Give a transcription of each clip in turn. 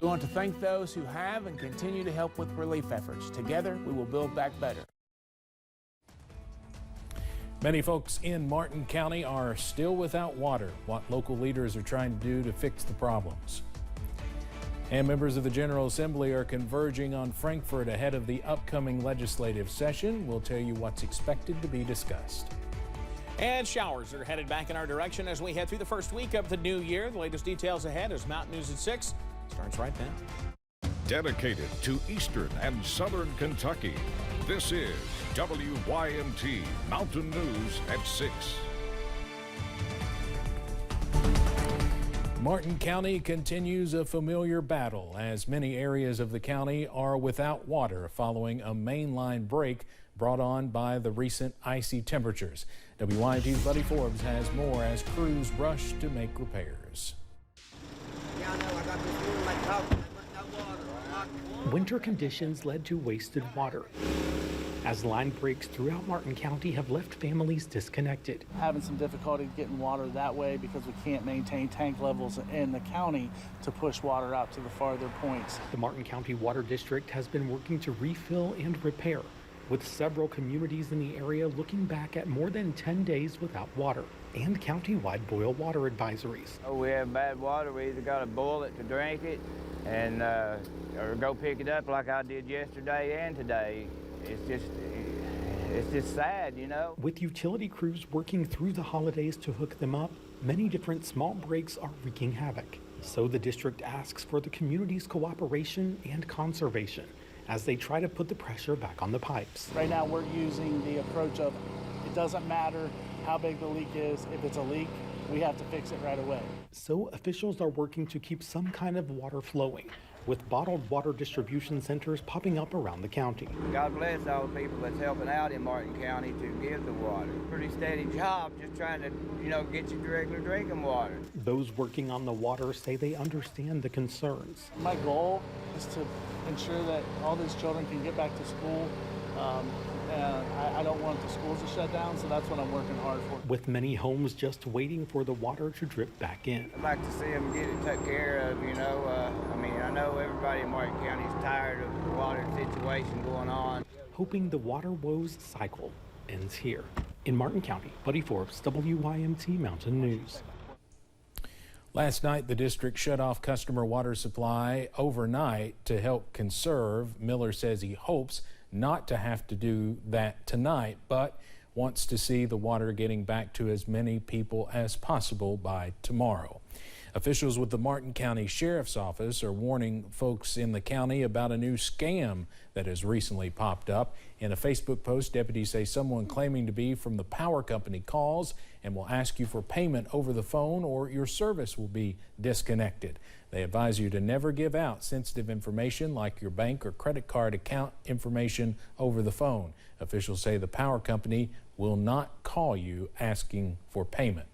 We want to thank those who have and continue to help with relief efforts. Together, we will build back better. Many folks in Martin County are still without water. What local leaders are trying to do to fix the problems. And members of the General Assembly are converging on Frankfort ahead of the upcoming legislative session. We'll tell you what's expected to be discussed. And showers are headed back in our direction as we head through the first week of the new year. The latest details ahead as Mountain News at 6 starts right now. Dedicated to Eastern and Southern Kentucky, this is WYMT Mountain News at 6. Martin County continues a familiar battle as many areas of the county are without water following a mainline break brought on by the recent icy temperatures. WYMT's Buddy Forbes has more as crews rush to make repairs. Winter conditions led to wasted water, as line breaks throughout Martin County have left families disconnected. Having some difficulty getting water that way because we can't maintain tank levels in the county to push water out to the farther points. The Martin County Water District has been working to refill and repair, with several communities in the area looking back at more than 10 days without water and county-wide boil water advisories. Oh, we have bad water. We either got to boil it to drink it and or go pick it up like I did yesterday and today. It's just sad, you know. With utility crews working through the holidays to hook them up, many different small breaks are wreaking havoc. So the district asks for the community's cooperation and conservation as they try to put the pressure back on the pipes. Right now we're using the approach of it doesn't matter how big the leak is. If it's a leak, we have to fix it right away. So officials are working to keep some kind of water flowing, with bottled water distribution centers popping up around the county. God bless all the people that's helping out in Martin County to give the water. Pretty steady job just trying to, get you regular drinking water. Those working on the water say they understand the concerns. My goal is to ensure that all these children can get back to school. And I don't want the schools to shut down, so that's what I'm working hard for. With many homes just waiting for the water to drip back in. I'd like to see them get it taken care of, I know everybody in Martin County is tired of the water situation going on. Hoping the water woes cycle ends here. In Martin County, Buddy Forbes, WYMT Mountain News. Last night, the district shut off customer water supply overnight to help conserve. Miller says he hopes not to have to do that tonight, but wants to see the water getting back to as many people as possible by tomorrow. Officials with the Martin County Sheriff's Office are warning folks in the county about a new scam that has recently popped up. In a Facebook post, deputies say someone claiming to be from the power company calls and will ask you for payment over the phone or your service will be disconnected. They advise you to never give out sensitive information like your bank or credit card account information over the phone. Officials say the power company will not call you asking for payment.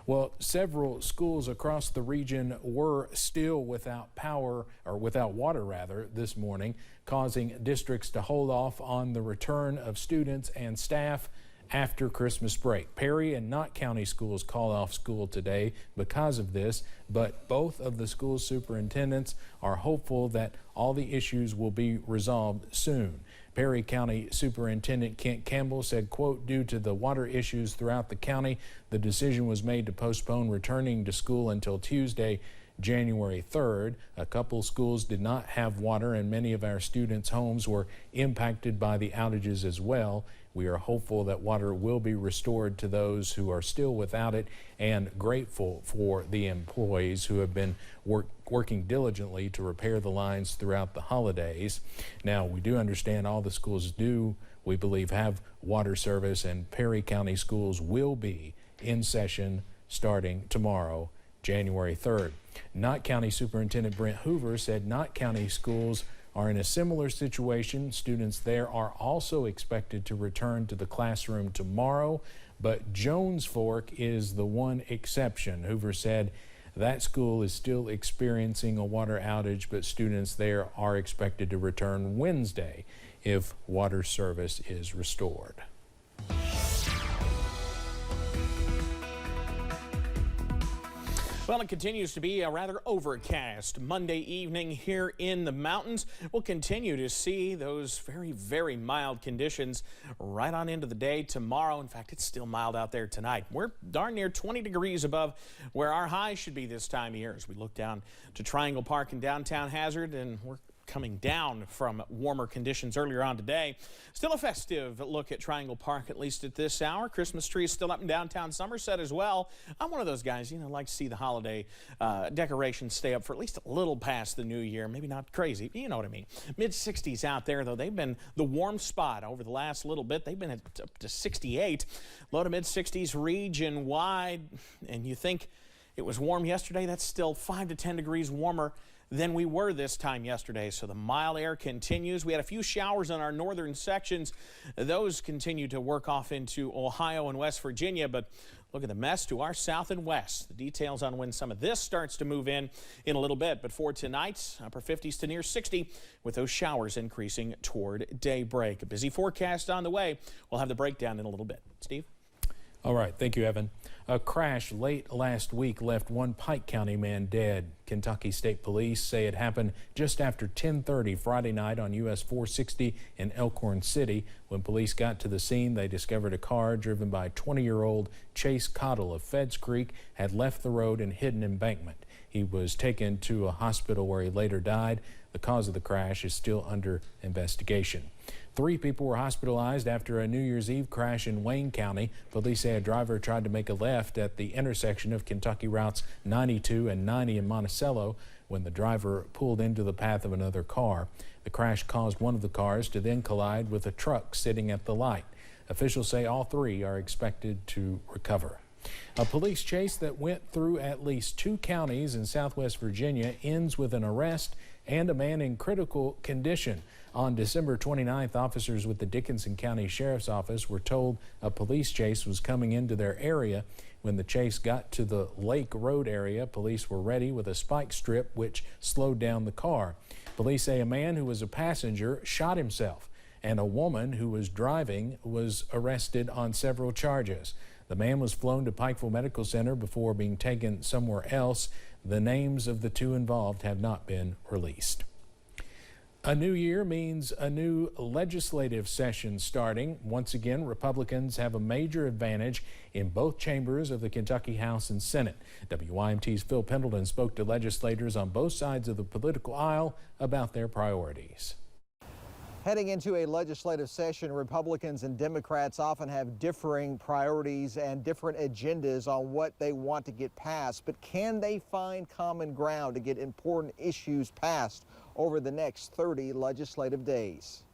Well, several schools across the region were still without power, or without water rather, this morning, causing districts to hold off on the return of students and staff after Christmas break. Perry and Knott County schools called off school today because of this, but both of the school superintendents are hopeful that all the issues will be resolved soon. Perry County Superintendent Kent Campbell said, quote, due to the water issues throughout the county, the decision was made to postpone returning to school until Tuesday, January 3rd. A couple schools did not have water and many of our students' homes were impacted by the outages as well. We are hopeful that water will be restored to those who are still without it and grateful for the employees who have been working diligently to repair the lines throughout the holidays. Now, we do understand all the schools do, we believe, have water service, and Perry County schools will be in session starting tomorrow, January 3rd. Knott County Superintendent Brent Hoover said Knott County schools are in a similar situation. Students there are also expected to return to the classroom tomorrow, but Jones Fork is the one exception. Hoover said that school is still experiencing a water outage, but students there are expected to return Wednesday if water service is restored. Well, it continues to be a rather overcast Monday evening here in the mountains. We'll continue to see those very, very mild conditions right on into the day tomorrow. In fact, it's still mild out there tonight. We're darn near 20 degrees above where our high should be this time of year as we look down to Triangle Park in downtown Hazard, and we're coming down from warmer conditions earlier on today. Still a festive look at Triangle Park, at least at this hour. Christmas tree is still up in downtown Somerset as well. I'm one of those guys, like to see the holiday decorations stay up for at least a little past the new year. Maybe not crazy, you know what I mean. Mid-60s out there, though. They've been the warm spot over the last little bit. They've been at up to 68, low to mid-60s region-wide. And you think it was warm yesterday? That's still 5 to 10 degrees warmer than we were this time yesterday. So the mild air continues. We had a few showers on our northern sections. Those continue to work off into Ohio and West Virginia, but look at the mess to our south and west. The details on when some of this starts to move in a little bit. But for tonight, upper 50s to near 60, with those showers increasing toward daybreak. A busy forecast on the way. We'll have the breakdown in a little bit. Steve? All right, thank you, Evan. A crash late last week left one Pike County man dead. Kentucky State Police say it happened just after 10:30 Friday night on US 460 in Elkhorn City. When police got to the scene, they discovered a car driven by 20-year-old Chase Cottle of Feds Creek had left the road and hit an embankment. He was taken to a hospital where he later died. The cause of the crash is still under investigation. 3 people were hospitalized after a New Year's Eve crash in Wayne County. Police say a driver tried to make a left at the intersection of Kentucky routes 92 and 90 in Monticello when the driver pulled into the path of another car. The crash caused one of the cars to then collide with a truck sitting at the light. Officials say all 3 are expected to recover. A police chase that went through at least 2 counties in southwest Virginia ends with an arrest and a man in critical condition. On December 29th, officers with the Dickinson County Sheriff's Office were told a police chase was coming into their area. When the chase got to the Lake Road area, police were ready with a spike strip which slowed down the car. Police say a man who was a passenger shot himself, and a woman who was driving was arrested on several charges. The man was flown to Pikeville Medical Center before being taken somewhere else. The names of the 2 involved have not been released. A new year means a new legislative session starting. Once again, Republicans have a major advantage in both chambers of the Kentucky House and Senate. WYMT's Phil Pendleton spoke to legislators on both sides of the political aisle about their priorities. Heading into a legislative session, Republicans and Democrats often have differing priorities and different agendas on what they want to get passed. But can they find common ground to get important issues passed over the next 30 legislative days?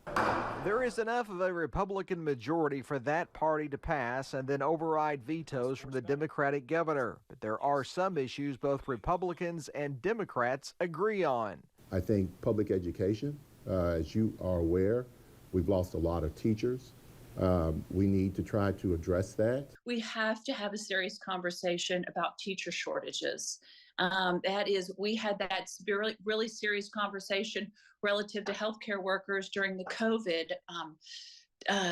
There is enough of a Republican majority for that party to pass and then override vetoes from the Democratic governor. But there are some issues both Republicans and Democrats agree on. I think public education, as you are aware, we've lost a lot of teachers. We need to try to address that. We have to have a serious conversation about teacher shortages. We had that really serious conversation relative to healthcare workers during the COVID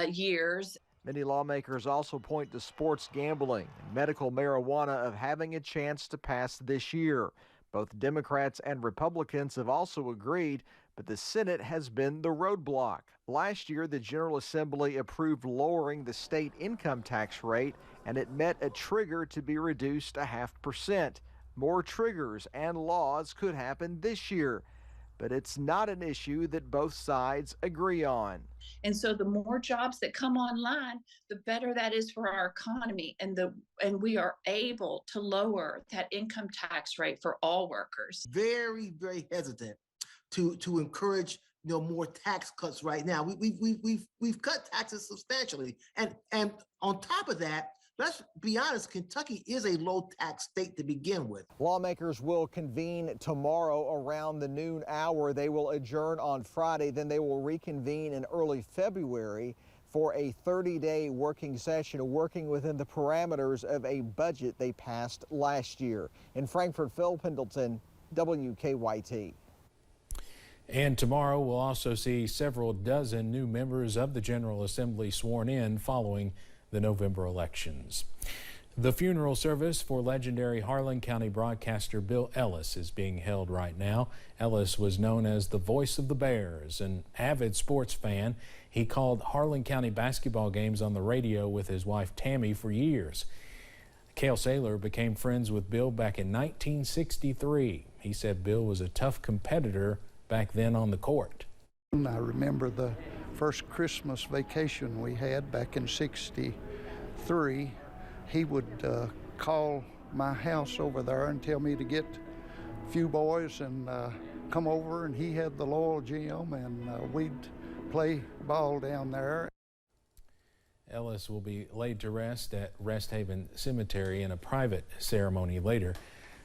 years. Many lawmakers also point to sports gambling and medical marijuana of having a chance to pass this year. Both Democrats and Republicans have also agreed, but the Senate has been the roadblock. Last year, the General Assembly approved lowering the state income tax rate, and it met a trigger to be reduced 0.5%. More triggers and laws could happen this year, but it's not an issue that both sides agree on. And so the more jobs that come online, the better that is for our economy, and we are able to lower that income tax rate for all workers. Very, very hesitant to encourage more tax cuts right now. We've cut taxes substantially, and on top of that, let's be honest, Kentucky is a low tax state to begin with. Lawmakers will convene tomorrow around the noon hour. They will adjourn on Friday, then they will reconvene in early February for a 30-day working session, working within the parameters of a budget they passed last year. In Frankfort, Phil Pendleton, WKYT. And tomorrow we'll also see several dozen new members of the General Assembly sworn in following the November elections. The funeral service for legendary Harlan County broadcaster Bill Ellis is being held right now. Ellis was known as the voice of the Bears, an avid sports fan. He called Harlan County basketball games on the radio with his wife Tammy for years. Cale Saylor became friends with Bill back in 1963. He said Bill was a tough competitor back then on the court. I remember the first Christmas vacation we had back in '63. He would call my house over there and tell me to get a few boys and come over, and he had the Loyal Gym, and we'd play ball down there. Ellis will be laid to rest at Rest Haven Cemetery in a private ceremony later.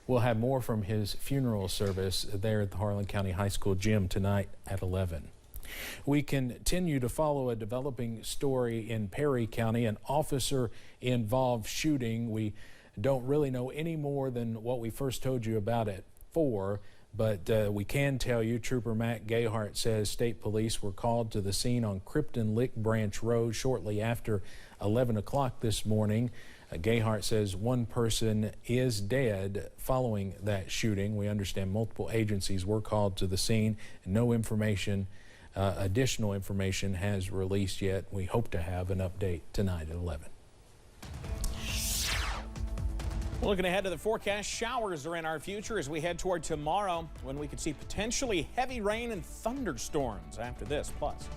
We'll have more from his funeral service there at the Harlan County High School gym tonight at 11. We continue to follow a developing story in Perry County, an officer-involved shooting. We don't really know any more than what we first told you about at 4, but we can tell you Trooper Matt Gayhart says state police were called to the scene on Krypton Lick Branch Road shortly after 11 o'clock this morning. Gayhart says one person is dead following that shooting. We understand multiple agencies were called to the scene. No information, additional information has released yet. We hope to have an update tonight at 11. Looking ahead to the forecast, showers are in our future as we head toward tomorrow when we could see potentially heavy rain and thunderstorms after this. Plus,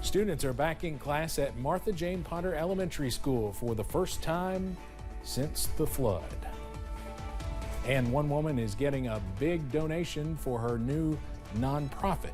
students are back in class at Martha Jane Potter Elementary School for the first time since the flood. And one woman is getting a big donation for her new nonprofit.